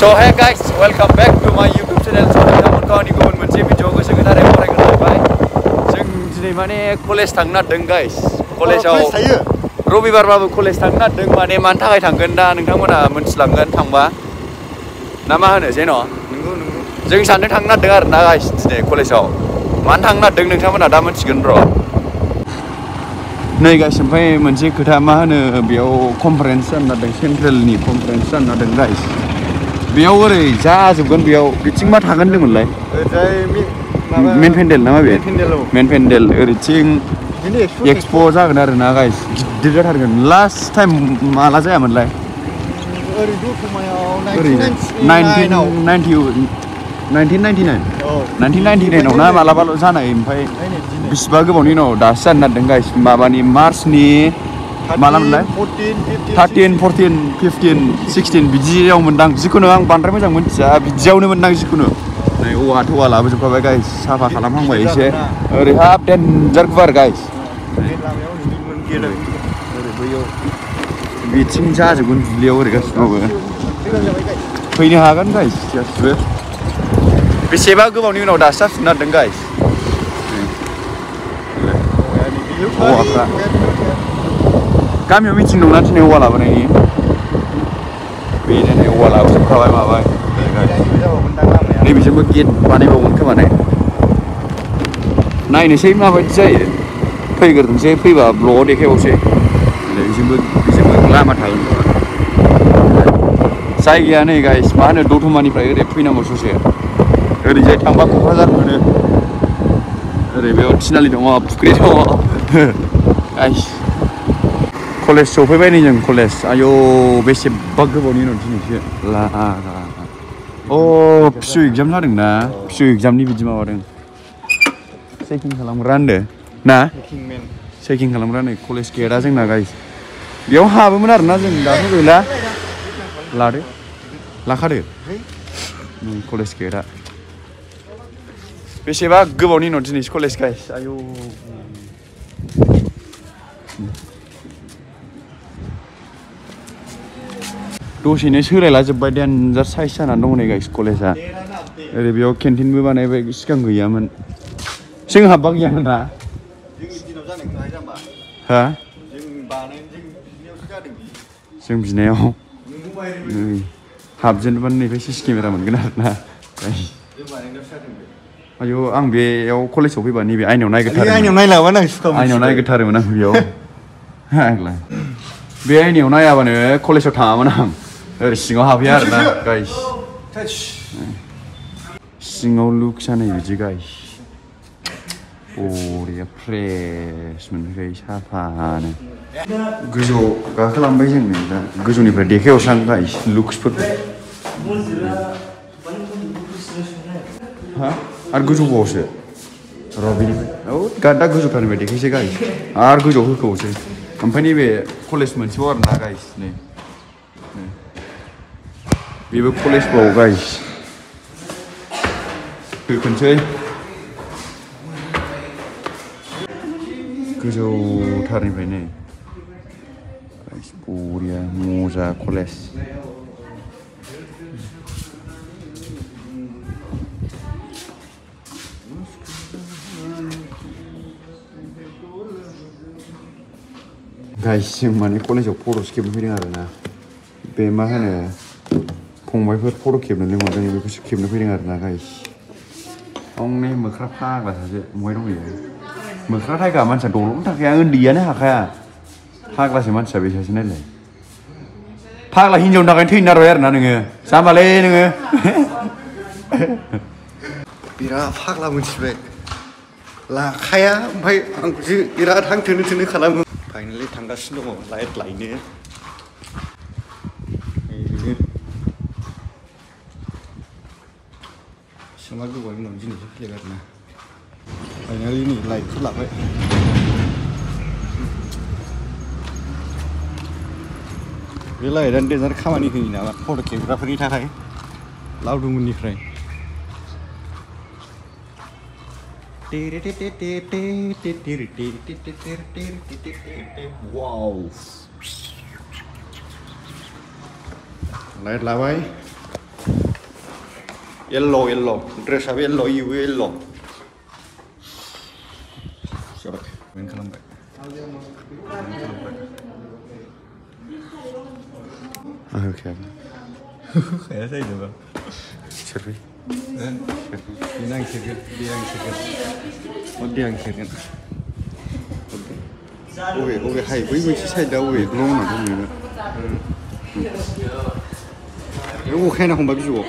So hey guys, welcome back to my YouTube channel. So नोंथांमोनखौ आंनि गुबुन मोनसे video गोसो गोथारै बरायनो थाबाय। जों दिनै माने कलेज थांनो नागिरदों गाइस। कलेजाव रबिबारबाबो कलेज थांनो नागिरदों माने मानि थाखाय थांगोन दा नोंथांमोना मोनथिलांगोन थांबा। ना मा होनो जेन'? नंगौ। जों सानैजों थांनो नागिरदों आरो ना गाइस दिनै कलेजाव। मानो थांनो नागिरदों नोंथांमोना दा मोनथिगोन र'। नै गाइस ओमफ्राय मोनसे खोथा मा होनो बेयाव कनफारेन्स जानो नागिरदों सेन्ट्रेलनि कनफारेन्स जानो नागिरदों गाइस। बेयाव ओरै जाजोबगोन बेयाव बिथिं मा थागोन होनदोंमोनलाय? मेन पेन्डेल ना मा बे? मेन पेन्डेल ओरैथिं एक्सप' जागोन आरो ना गाइस गिदिर जाथारगोन। लास्ट टाइम माला जायामोनलाय? ओरै दतमायाव 1999 आव ना मालाबाल' जानाय ओमफ्राय बिसिबा गोबावनि उनाव दासो जानो नागिरदों गाइस माबानि मार्चनि मालामोनलाय 13, 14, 15, 16 बिदियाव मोनदां जिखुनु आं बांद्राय मोजां मोनथिया बिदियावनो मोनदां जिखुनु नै औवा थौवा लाबोजोबखाबाय गाइस साफा खालामहांबाय एसे ओरै हाब देनजार गुवार गाइस ओरै बैयाव बिथिं जाजोबगोन दुब्लियाव ओरै गासिबावबो फैनो हागोन गाइस गासिबो बेसेबा गोबावनि उनाव दासो जाफिननो नागिरदों गाइस औवाफ्रा गामियाव मिटिं दंना दिनै औवा लाबोनायनि बेनो औवा लाबोजोबखाबाय माबाय नैबेजोंबो गेट बानायबावगोन खोमा ने नायनोसै माबायदि जायो फैग्रोथोंसै फैबा ब्लगआव देखायबावसै बेजोंबो लामा थागोन जायगाया नै गाइस मा होनो दतमानिफ्राय ओरै फैनांगौ ससे ओरैजाय थांबा क'क्राझार मोनो ओरै बेयाव थिनालि दङ फुख्रि दङ गाइस कलेज सफैबाय नै जों कलेज आयौ बेसेबा गोबावनि उनाव दिनैसो फिसु एगजाम जादोंना फिसु एगजामनि बिदि माबादों चेकिं खालामग्रा होनदो ना चेकिं खालामग्रा नै कलेज गेटआ जोंना गाइस बेयाव हाबोमोन आरोना जों दाथ' गैला लाखादो कलेज गेटआ बेसेबा गोबावनि उनाव दिनैसो कलेज गाइस आयौ दसेनो सोलायला जोब्बाय देनजार साइज जानानै दङ नै गाइस कलेजआ ओरै बेयाव केन्टिनबो बानायबाय सिगां गैयामोन जों हाबबा गैयामोन ना हा जों बिनायाव हाबजेनबानो नैबे सिसि केमेरा मोनगोन आरोना आयौ आं बेयाव कलेजाव फैबा नैबे आइनायाव नायग्रोथारोमोन आं बेयाव बे आइनायाव नायाबानो कलेजाव थाङामोन आं ओरै सिङाव हाबहैया आरोना गाइस सिङाव लुक जानाय बिदि गाइस बरिया फ्रेस मोनफैखायो साफानो गोजौआव गाखोलांबाय जों नै दा गोजौनिफ्राय देखायहरसां गाइस लुक्सफोरखौ हा आरो गोजौबावसो र' बेनिफ्राय दा गोजौथारनिफ्राय देखायसै गाइस आरो गोजौआव होखोबावसै ओमफ्राय नैबे कलेज मोनसेबाव आरोना गाइस नै बेबो कलेजबाव गाइस होखोनोसै गोजौथारनिफ्राय नै बरिया मजा कलेज गाइस जों माने कलेजाव फट'सो खेबनो फैदों आरोना बे मा होनो फंबायफोर फट' खेबनो लिंहरदों बेखौसो खेबनो फैदों आरोना गाइस हनै मोख्रा फाग्ला सासे बहाय दंहैयो मोख्रा थायगा मानसिया दल'नो थाखाया उन्दैयानो हाखाया फाग्लासो मानसिया बे सासे नायलाय फाग्ला हिनजावनि थाखायनो थैनो नारबाय आरोना नोङो जाम्बालै नोङो बिराद फाग्ला मोनथिबाय लाखाया ओमफ्राय आंखौसो बिराद हां थोनो खालामो फाइनालि थांगासिनो दङ लाइट लायनो बेसेबां गोबावनि उनाव दिनैसो फैलायबाय आरोना फाइनालि नै लाइटखौ लाबाय बे लाइटआनो देन्जार खामानि होयो नामा फट' खेबग्राफोरनि थाखाय लावदुमनिफ्राय वाव लाइट लाबाय yellow dressआबो yellow इबो yellow जाबाय मेन खालामबाय ओके खाया जायोबा सोरबि बिनां सेरगोन अबे हाय बै मोनसे साइडआ अबे ग्राउन्डआ दङ बेयाव अखायाना हमबा बिजौआव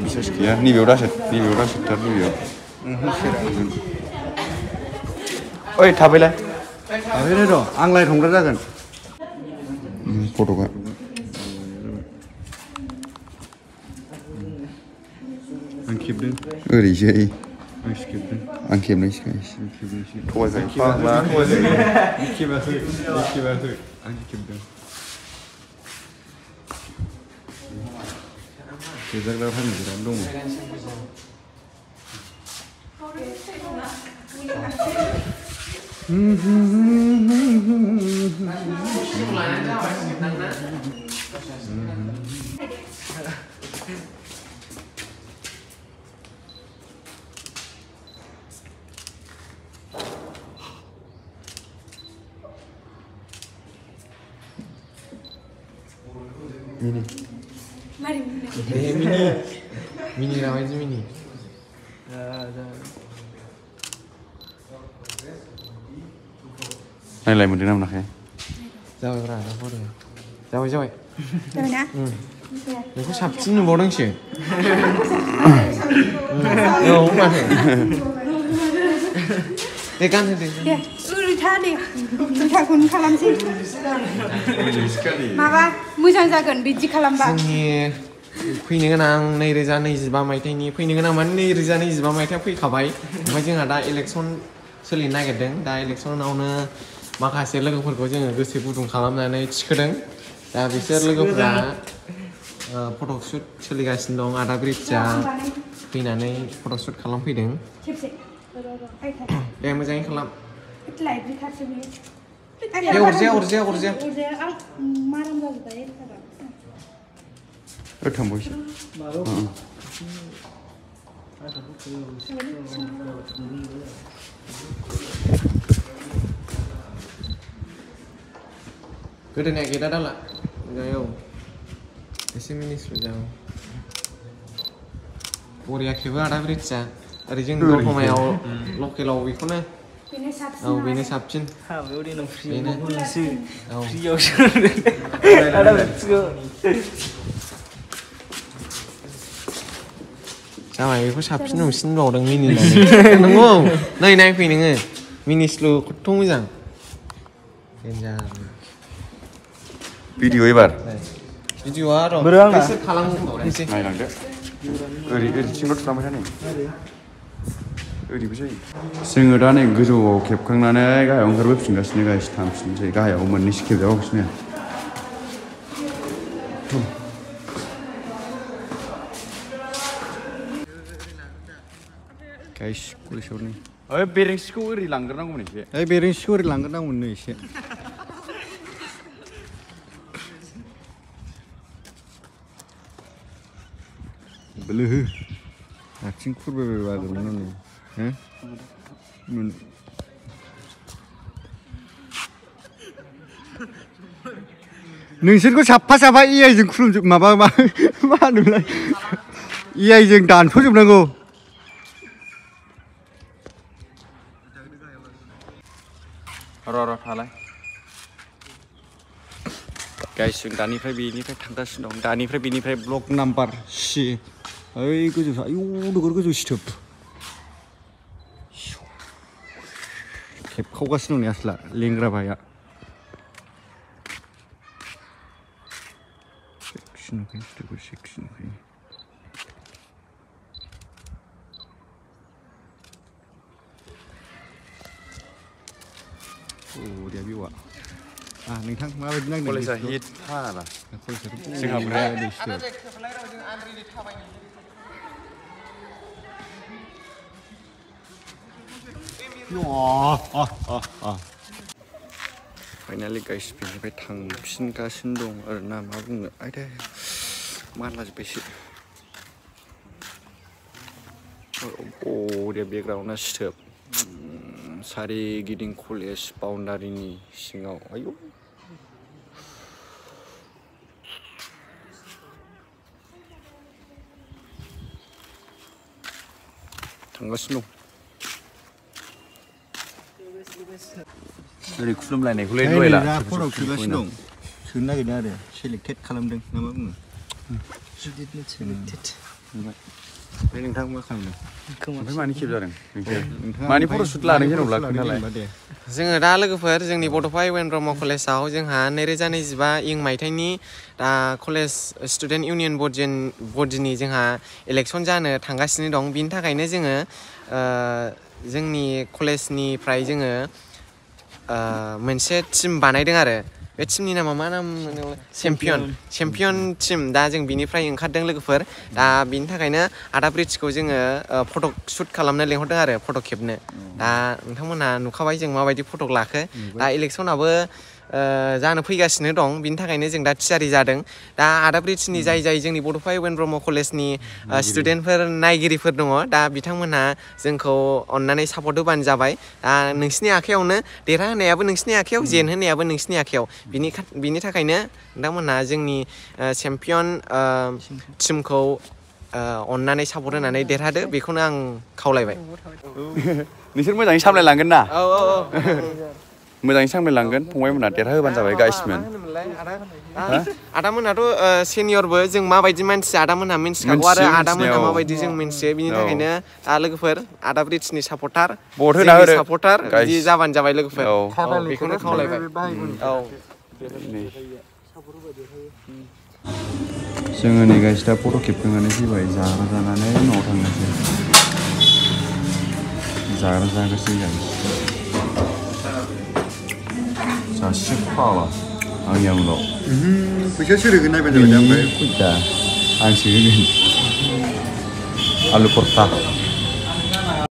बिसास गैया नैबेयाव दासो थार नैबेयाव ओइ थाबायलाय र' आं लाइट हमग्रा जागोन फट'आ आं खेबदों ओरैजाय आं खेबनायसो थगायबाय आं खेबदों खेबजाग्रा फाननो बिराद दङ Mini ramai je mini. नायलाय मोनदों ना मोनाखै जाबाय ब्रा दा फट' जाबाय जाबाय ना बेखौ साबसिन नुबावदोंसो औ माथो दे गानहोदो दे ओरैथा दे उल्थाखौनो खालामसै माबा मोजां जागोन बिदि खालामबा जोंनि फैनो गोनां 2025 मायथाइनि फैनो गोनां माने 2025 मायथाइयाव फैखाबाय ओमफ्राय जोंहा दा इलेक्सन सोलिनो नागिरदों दा इलेक्सनावनो माखासे लोगोफोरखौ जोङो गोसो गुदुं खालामनानै थिखोदों दा बिसोर लोगोफोरा फट'शुट सोलिगासिनो दं आदा ब्रिजा फैनानै फट'शुट खालामफैदों दे मोजाङै खालाम दे अरजाया माराम जाजोब्बाय थांबायसो गोदोनाया गेदा दाला जायो एसे मिनिस्लु जायो बरिया खेबो आदा ब्रिजा ओरै जों दतमायाव लकेलाव बेखौनो औ बेनो साबसिन बेनो औ जाबाय बेखौ साबसिन नुसिन बावदों मिनिनानै नंगौ नै नायफै नोङो मिनिस्लु खथ' मोजां भिडिअ एबार भिडिअआ र' एसे खालामनोसै नायलांदो ओरैथिंल' थुलांबाय था नै ओरैबो जायो जोङो दा नै गोजौआव खेबखांनानै गाहायाव ओंखारबोफिनगासिनो गाइस थांफिननोसै गाहायाव मोननैसो खेबजाबावगासिनो गाइस कलेजावनो ओइ बेरेंसिखौ ओरै लांग्रोनांगौमोन एसे ओइ बेरेंसिखौ ओरै लांग्रोनांगौमोन नै एसे बोलोहो आथिं खुरबायबायबा आगोलावनो हो नोंसोरखौ साफा AI जों खुलुमजोब माबा मा होनोमोनलाय AI जों दानस'जोबनांगौ र' थालाय गाइस जों दानिफ्राय बेनिफ्राय थांगासिनो दं दानिफ्राय बेनिफ्राय ब्लक नाम्बार C ओइ गोजौ आयौ नोगोर गोजौ सिथोब खेबखावगासिनो दं नै आसला लेंग्रा बाया सेक्सन बिउआ नोंथां माबायदि नांदों कलेजा हिट फाला जोंहा फाइनालि गाइस बेनिफ्राय थांफिनगासिनो दं आरोना मा बुंनो आयदा मानलाजोब्बायसो बरिया बेकग्राउन्डआ सिथोब सारिगिदिं कलेज बाउन्डारिनि सिङाव आयौ थांगासिनो दं ओरै खुलुमलायनायखौलाय नुबायला फट' खेबगासिनो दं सोनो नागिरदों आरो सेलेक्टेड खालामदों ना मा बुङो ओमफ्राय नोंथाङा मा खालामदों ओमफ्राय मानि खेब जादों मानि फट' शुट लादों जेन'ब्ला खोन्थालाय जोङो दा लोगोफोर जोंनि बड'फा इउएन ब्रह्म कलेजाव जोंहा 2025 इं मायथाइनि दा कलेज स्टुडेन्ट इउनियन बडिनि जोंहा इलेक्सन जानो थांगासिनो दं बिनि थाखायनो जोङो जोंनि कलेजनिफ्राय जोङो मोनसे टिम बानायदों आरो बे टिमनि नामा मा नाम चेम्पियन टिम दा जों बिनिफ्राय ओंखारदों लोगोफोर दा बिनि थाखायनो आदा ब्रिटिशखौ जोङो फट' शुट खालामनो लेंहरदों आरो फट' खेबनो दा नोंथांमोनहा नुखाबाय जों माबायदि फट' लाखो दा इलेक्सनाबो जानो फैगासिनो दं बिनि थाखायनो जों दा थियारि जादों दा आदा ब्रिटिशनि जाय जोंनि बड'फा इउएन ब्रह्म कलेजनि स्टुडेन्टफोर नायगिरिफोर दङ दा बिथांमोनहा जोंखौ अननानै सापर्ट होबानो जाबाय दा नोंसिनि आखायावनो देरहाहोनायाबो नोंसिनि आखायाव जेनहोनायाबो नोंसिनि आखायाव बिनि थाखायनो नोंथांमोनहा जोंनि चेम्पियन टिमखौ अननानै सापर्ट होनानै देरहादो बेखौनो आं खावलायबाय नोंसोर मोजाङै सामलायलांगोन ना औ मोजाङै सामलायलांगोन फंबायमोनहा देरहाहोबानो जाबाय गाइसमोन आदामोनहाथ' सेनियरबो जों माबायदि मानसि आदामोनहा मिन्थिखागौ आरो आदामोनहा माबायदि जों मिन्थियो बिनि थाखायनो लोगोफोर आदा ब्रिटिशनि सापर्टार भट होना होदो सापर्टार बिदि जाबानो जाबाय लोगोफोर बेखौनो खावलायबाय औ जोङो नै गाइस दा फट' खेबखांनानै फैबाय जाग्रा जानानै न'आव थांनोसै जाग्रा जागासै गाइस जासिग फाग्ला आंनि आमोलाव फैसा सोर होगोन नायबानो जाबाय दा ओमफ्राय दा आंसो होगोन आलु परता